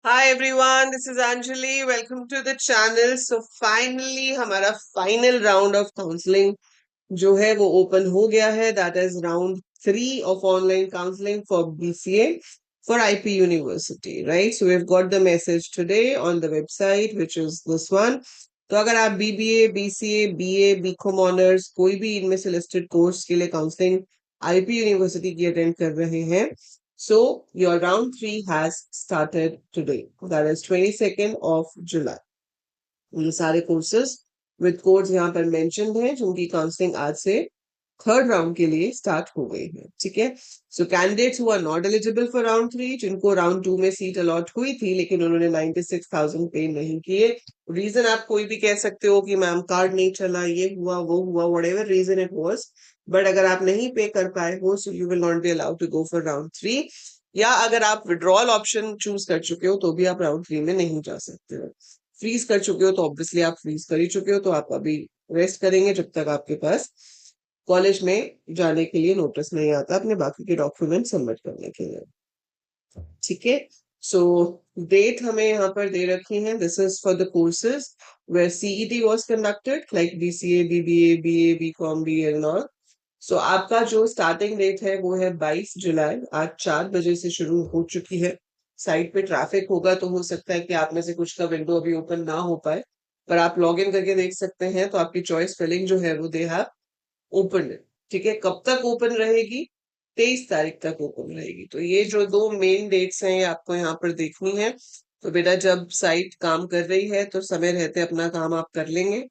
Hi everyone, this is Anjali. Welcome to the channel. So finally हमारा final round of counseling जो है वो open हो गया है. That is round 3 of online counseling for BCA for IP University, right? So we've got the message today on the website, which is this one. तो अगर आप BBA, BCA, BA, BCom honours कोई भी इनमें से लिस्टेड कोर्स के लिए counselling IP university की अटेंड कर रहे हैं, so your round 3 has started today. That is 22nd of July. ये सारे कोर्सेज विद कोड्स यहाँ पर मेंशन्ड हैं जिनकी काउंसलिंग आज से थर्ड राउंड के लिए स्टार्ट हो गई है. ठीक है. So candidates who are not eligible for round 3, जिनको राउंड 2 में सीट अलॉट हुई थी लेकिन उन्होंने 96,000 पे नहीं किए. रीजन आप कोई भी कह सकते हो कि मैम कार्ड नहीं चला, ये हुआ वो हुआ, whatever reason it was, but अगर आप नहीं पे कर पाए हो so you will not be allowed to go for round 3. या अगर आप विड्रॉल ऑप्शन चूज कर चुके हो तो भी आप राउंड 3 में नहीं जा सकते हो. फ्रीज कर चुके हो तो ऑब्वियसली आप फ्रीज कर ही चुके हो, तो आप अभी रेस्ट करेंगे जब तक आपके पास कॉलेज में जाने के लिए नोटिस नहीं आता अपने बाकी के डॉक्यूमेंट सबमिट करने के लिए. ठीक है. सो डेट हमें यहाँ पर दे रखी है. This is for the courses where CET was conducted like BCA, BBA, BA, BCom, BA and all. So आपका जो स्टार्टिंग डेट है वो है 22 जुलाई. आज 4 बजे से शुरू हो चुकी है. साइट पे ट्रैफिक होगा तो हो सकता है कि आप में से कुछ का विंडो अभी ओपन ना हो पाए, पर आप लॉग इन करके देख सकते हैं. तो आपकी चॉइस फिलिंग जो है वो दे हैव ओपन है. ठीक है. कब तक ओपन रहेगी? 23 तारीख तक ओपन रहेगी. तो ये जो दो मेन डेट्स हैं ये आपको यहाँ पर देखनी है. तो बेटा जब साइट काम कर रही है तो समय रहते अपना काम आप कर लेंगे.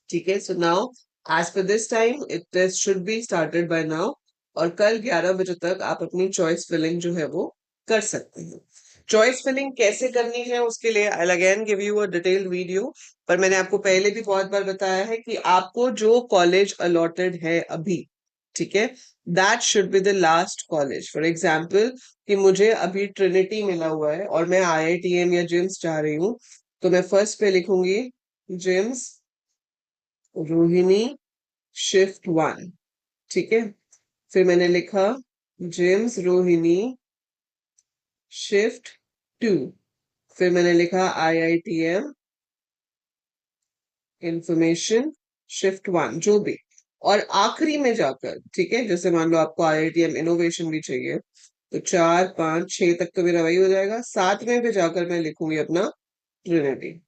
ठीक है. So now as per this time it should be started by now. और कल 11 बजे तक आप अपनी चॉइस फिलिंग जो है वो कर सकते हैं. चॉइस फिलिंग कैसे करनी है उसके लिए I again give you a detailed video. पर मैंने आपको पहले भी बहुत बार बताया है कि आपको जो कॉलेज अलॉटेड है अभी, ठीक है, that should be the last college. For example कि मुझे अभी ट्रिनिटी मिला हुआ है और मैं IITM या जिम्स जा रही हूँ, तो मैं फर्स्ट पे लिखूंगी जिम्स रोहिणी शिफ्ट 1. ठीक है. फिर मैंने लिखा जिम्स रोहिणी शिफ्ट 2. फिर मैंने लिखा IITM इंफॉर्मेशन शिफ्ट 1, जो भी. और आखिरी में जाकर, ठीक है, जैसे मान लो आपको IITM इनोवेशन भी चाहिए, तो 4, 5, 6 तक तो मेरा वही हो जाएगा. 7वें पे जाकर मैं लिखूंगी अपना ट्रिनिटी.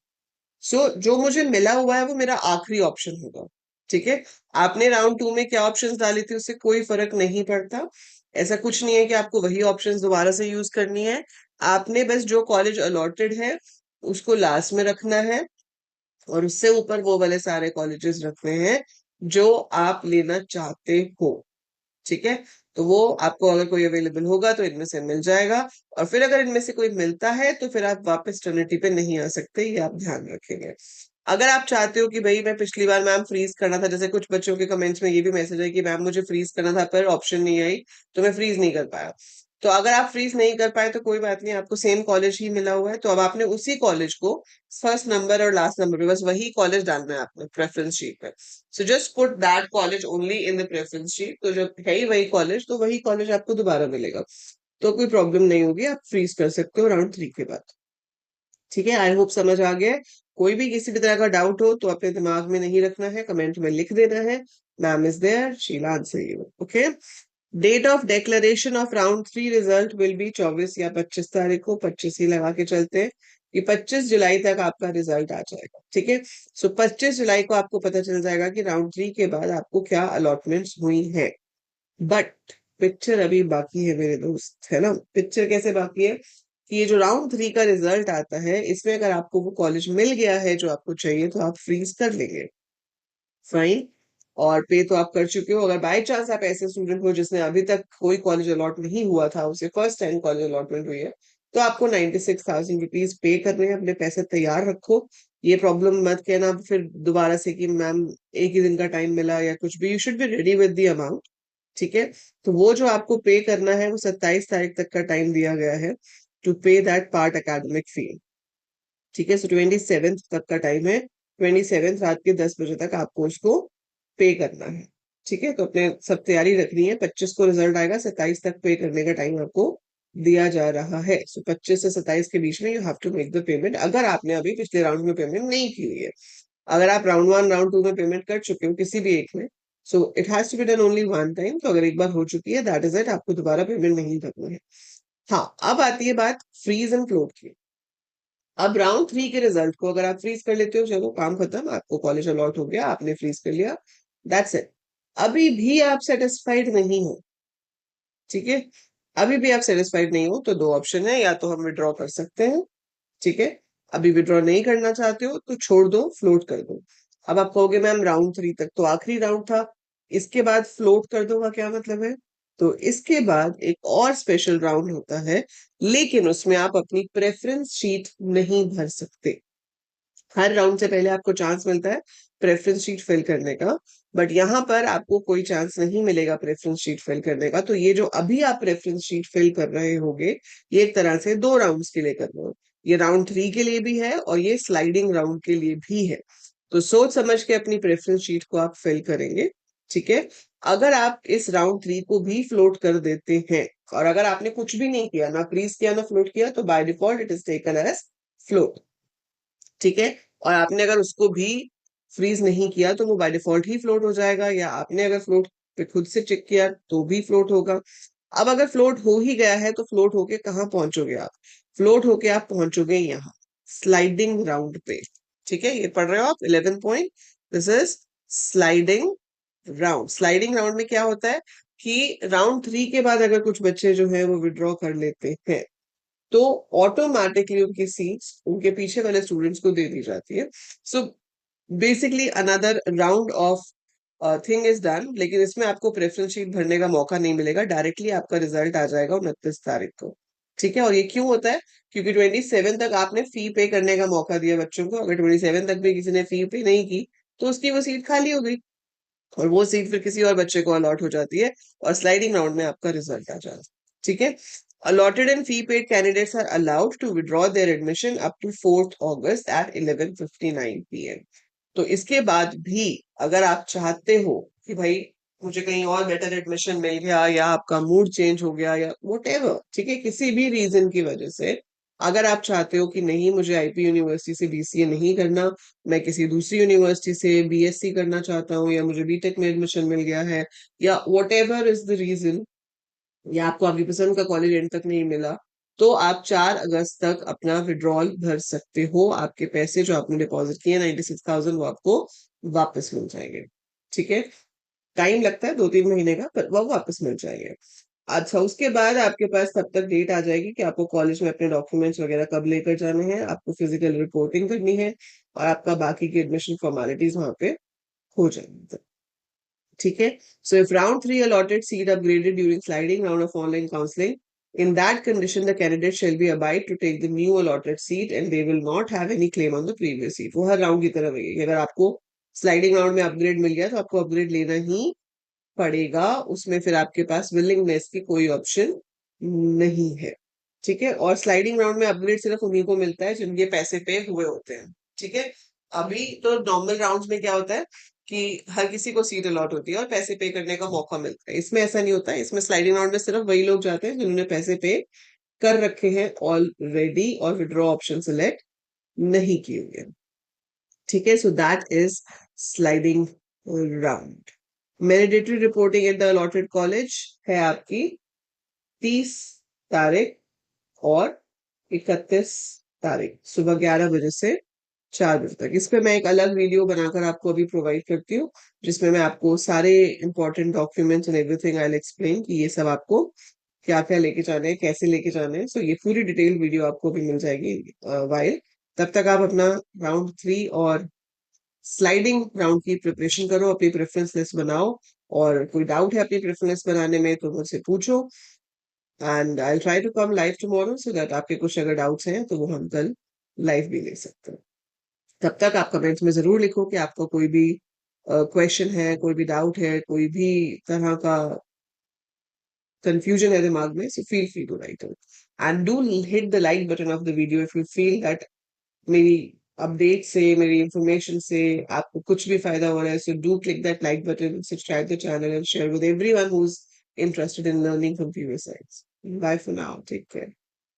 सो जो मुझे मिला हुआ है वो मेरा आखिरी ऑप्शन होगा. ठीक है. आपने राउंड 2 में क्या ऑप्शंस डाली थी उससे कोई फर्क नहीं पड़ता. ऐसा कुछ नहीं है कि आपको वही ऑप्शंस दोबारा से यूज करनी है. आपने बस जो कॉलेज अलॉटेड है उसको लास्ट में रखना है और उससे ऊपर वो वाले सारे कॉलेजेस रखने हैं जो आप लेना चाहते हो. ठीक है. तो वो आपको अगर कोई अवेलेबल होगा तो इनमें से मिल जाएगा, और फिर अगर इनमें से कोई मिलता है तो फिर आप वापस ट्रिनिटी पे नहीं आ सकते, ये आप ध्यान रखेंगे. अगर आप चाहते हो कि भाई मैं पिछली बार मैम फ्रीज करना था, जैसे कुछ बच्चों के कमेंट्स में ये भी मैसेज है कि मैम मुझे फ्रीज करना था पर ऑप्शन नहीं आई तो मैं फ्रीज नहीं कर पाया. तो अगर आप फ्रीज नहीं कर पाए तो कोई बात नहीं, आपको सेम कॉलेज ही मिला हुआ है, तो अब आपने उसी कॉलेज को फर्स्ट नंबर और लास्ट नंबर पे बस वही कॉलेज डालना है आपने प्रेफरेंस शीट पे. So just put that college only in the preference sheet. तो जब है ही वही कॉलेज तो वही कॉलेज आपको दोबारा मिलेगा, तो कोई प्रॉब्लम नहीं होगी. आप फ्रीज कर सकते हो राउंड 3 के बाद. ठीक है. आई होप समझ आ गया है. कोई भी किसी भी तरह का डाउट हो तो अपने दिमाग में नहीं रखना है, कमेंट में लिख देना है. Ma'am is there, she will answer you. Okay. Date of declaration of round 3 result will be 24 या 25 तारीख को. 25 ही लगा के चलते हैं कि 25 जुलाई तक आपका रिजल्ट आ जाएगा. ठीक है. सो 25 जुलाई को आपको पता चल जाएगा कि राउंड 3 के बाद आपको क्या अलॉटमेंट्स हुई है. बट पिक्चर अभी बाकी है मेरे दोस्त, है ना. पिक्चर कैसे बाकी है कि ये जो राउंड 3 का रिजल्ट आता है इसमें अगर आपको वो कॉलेज मिल गया है जो आपको चाहिए तो आप फ्रीज कर लेंगे. फाइन. और पे तो आप कर चुके हो. अगर बाय चांस आप ऐसे स्टूडेंट हो जिसने अभी तक कोई कॉलेज अलॉट नहीं हुआ था, उसे फर्स्ट टाइम कॉलेज अलॉटमेंट हुई है, तो आपको 96,000 रुपीज पे करने हैं. अपने पैसे तैयार रखो. ये प्रॉब्लम मत कहना फिर दोबारा से कि मैम एक ही दिन का टाइम मिला या कुछ भी. You should be ready with the amount. ठीक है. तो वो जो आपको पे करना है वो 27 तारीख तक का टाइम दिया गया है टू पे दैट पार्ट एकेडमिक फी. ठीक है. सो 27 तक का टाइम है. 27 रात के 10 बजे तक आपको उसको पे करना है. ठीक है. तो अपने सब तैयारी रखनी है. 25 को रिजल्ट आएगा, 27 तक पे करने का टाइम आपको दिया जा रहा है। सो 25 से 27 के बीच में you have to make the payment, अगर आपने अभी पिछले राउंड में पेमेंट नहीं की हुई है। अगर आप राउंड 1 राउंड 2 में पेमेंट कर चुके हो किसी भी एक में, so it has to be done only one time. तो अगर एक बार हो चुकी है दैट इज इट, आपको दोबारा पेमेंट नहीं करना है। हाँ, अब आती है बात फ्रीज एंड फ्लोट की। अब राउंड 3 के रिजल्ट को अगर आप फ्रीज कर लेते हो, चलो काम खत्म, आपको कॉलेज अलॉट हो गया, आपने फ्रीज कर लिया, दैट्स इट। अभी भी आप सेटिस्फाइड नहीं हो, ठीक है, अभी भी आप सेटिस्फाइड नहीं हो, तो दो ऑप्शन है, या तो हम विड्रॉ कर सकते हैं, ठीक है। अभी विड्रॉ नहीं करना चाहते हो तो छोड़ दो, फ्लोट कर दो। अब आप कहोगे मैम राउंड 3 तक तो आखिरी राउंड था, इसके बाद फ्लोट कर दो का क्या मतलब है? तो इसके बाद एक और स्पेशल राउंड होता है, लेकिन उसमें आप अपनी प्रेफरेंस शीट नहीं भर सकते। हर राउंड से पहले आपको चांस मिलता है प्रेफरेंस शीट फिल करने का, बट यहाँ पर आपको कोई चांस नहीं मिलेगा प्रेफरेंस शीट फिल करने का। तो ये जो अभी आप प्रेफरेंस शीट फिल कर रहे होगे, ये एक तरह से दो राउंड्स के लिए कर रहे हो। ये राउंड 3 के लिए भी है और ये स्लाइडिंग राउंड के लिए भी है। तो सोच समझ के अपनी प्रेफरेंस शीट को आप फिल करेंगे, ठीक है। अगर आप इस राउंड 3 को भी फ्लोट कर देते हैं, और अगर आपने कुछ भी नहीं किया, ना फ्रीज किया ना फ्लोट किया, तो by default it is taken as float, ठीक है। और आपने अगर उसको भी फ्रीज नहीं किया तो वो बाय डिफॉल्ट ही फ्लोट हो जाएगा, या आपने अगर फ्लोट पे खुद से चेक किया तो भी फ्लोट होगा। अब अगर फ्लोट हो ही गया है तो फ्लोट होके कहाँ पहुंचोगे आप? फ्लोट होके आप पहुंचोगे यहाँ स्लाइडिंग राउंड पे, ठीक है। ये पढ़ रहे हो आप 11 point, this is sliding round. Sliding round में क्या होता है कि राउंड 3 के बाद अगर कुछ बच्चे जो है वो विड्रॉ कर लेते हैं, तो ऑटोमेटिकली उनकी सीट्स उनके पीछे वाले स्टूडेंट्स को दे दी जाती है। So basically another round of thing is done, लेकिन इसमें आपको प्रेफरेंस शीट भरने का मौका नहीं मिलेगा, डायरेक्टली आपका रिजल्ट आ जाएगा 29 तारीख को, ठीक है। और ये क्यों होता है? क्योंकि 27 तक आपने फी पे करने का मौका दिया बच्चों को। अगर 27 तक भी किसी ने फी पे नहीं की तो उसकी वो सीट खाली हो गई, और वो सीट फिर किसी और बच्चे को अलॉट हो जाती है, और स्लाइडिंग राउंड में आपका रिजल्ट आ जाता है, ठीक है। Allotted and fee paid candidates are allowed to withdraw their admission up to 4th August at 11:59 p.m. तो इसके बाद भी अगर आप चाहते हो कि भाई मुझे कहीं और बेटर एडमिशन मिल गया, या आपका मूड चेंज हो गया, या वट, ठीक है, किसी भी रीजन की वजह से अगर आप चाहते हो कि नहीं मुझे आईपी यूनिवर्सिटी से बीसीए नहीं करना, मैं किसी दूसरी यूनिवर्सिटी से बीएससी करना चाहता हूँ, या मुझे बीटेक में एडमिशन मिल गया है, या whatever is the reason, या आपको आपकी पसंद का कॉलेज एंड तक नहीं मिला, तो आप 4 अगस्त तक अपना विड्रॉल भर सकते हो। आपके पैसे जो आपने डिपॉजिट किए 96,000 वो आपको वापस मिल जाएंगे, ठीक है। टाइम लगता है 2-3 महीने का, पर वो वापस मिल जाएंगे। अच्छा, उसके बाद आपके पास तब तक डेट आ जाएगी कि आपको कॉलेज में अपने डॉक्यूमेंट्स वगैरह कब लेकर जाने हैं, आपको फिजिकल रिपोर्टिंग करनी है, और आपका बाकी की एडमिशन फॉर्मेलिटीज वहां पे हो जाएंगी, ठीक है। So if round 3 allotted seat upgraded during sliding round of online counseling, in that condition the candidate shall be abide to take the new allotted seat and they will not have any claim on the previous seat। वो हर round की तरह रहेगी कि अगर आपको sliding round में upgrade मिल गया तो आपको अपग्रेड लेना ही पड़ेगा, उसमें फिर आपके पास विलिंगनेस की कोई ऑप्शन नहीं है, ठीक है। और स्लाइडिंग राउंड में अपग्रेड सिर्फ उन्हीं को मिलता है जिनके पैसे पे हुए होते हैं, ठीक है। अभी तो नॉर्मल राउंड्स में क्या होता है कि हर किसी को सीट अलॉट होती है और पैसे पे करने का मौका मिलता है, इसमें ऐसा नहीं होता है। इसमें स्लाइडिंग राउंड में सिर्फ वही लोग जाते हैं जिन्होंने पैसे पे कर रखे हैं ऑलरेडी और विड्रॉ ऑप्शन सिलेक्ट नहीं किए हुए, ठीक है। So that is sliding round. Mandatory reporting at the allotted college है आपकी 30 तारीख और 31 तारीख सुबह 11 बजे से 4 बजे तक। इस पे मैं एक अलग वीडियो बनाकर आपको अभी प्रोवाइड करती हूँ, जिसमें मैं आपको सारे important documents and everything I will explain कि ये सब आपको क्या क्या लेके जाने हैं, कैसे लेके जाने हैं। सो ये पूरी डिटेल वीडियो आपको भी मिल जाएगी वाइल। तब तक आप अपना राउंड 3 और स्लाइडिंग राउंड की प्रिपरेशन करो, अपनी प्रेफरेंस लिस्ट बनाओ, और कोई डाउट है अपनी प्रेफरेंस लिस्ट बनाने में तो मुझसे पूछो, and I try to come live tomorrow so that आपके कुछ अगर डाउट्स हैं तो वो हम कल लाइव भी ले सकते हैं। तब तक आप कमेंट्स में जरूर लिखो कि आपका कोई भी क्वेश्चन है, कोई भी डाउट है, कोई भी तरह का कंफ्यूजन है दिमाग में, so feel free to write it, and do hit the like button of the video if you feel that मेरी अपडेट से, मेरी इंफॉर्मेशन से आपको कुछ भी फायदा हो रहा है। So do click that like button, subscribe the channel and share with everyone who is interested in learning computer science। Bye for now. Take care.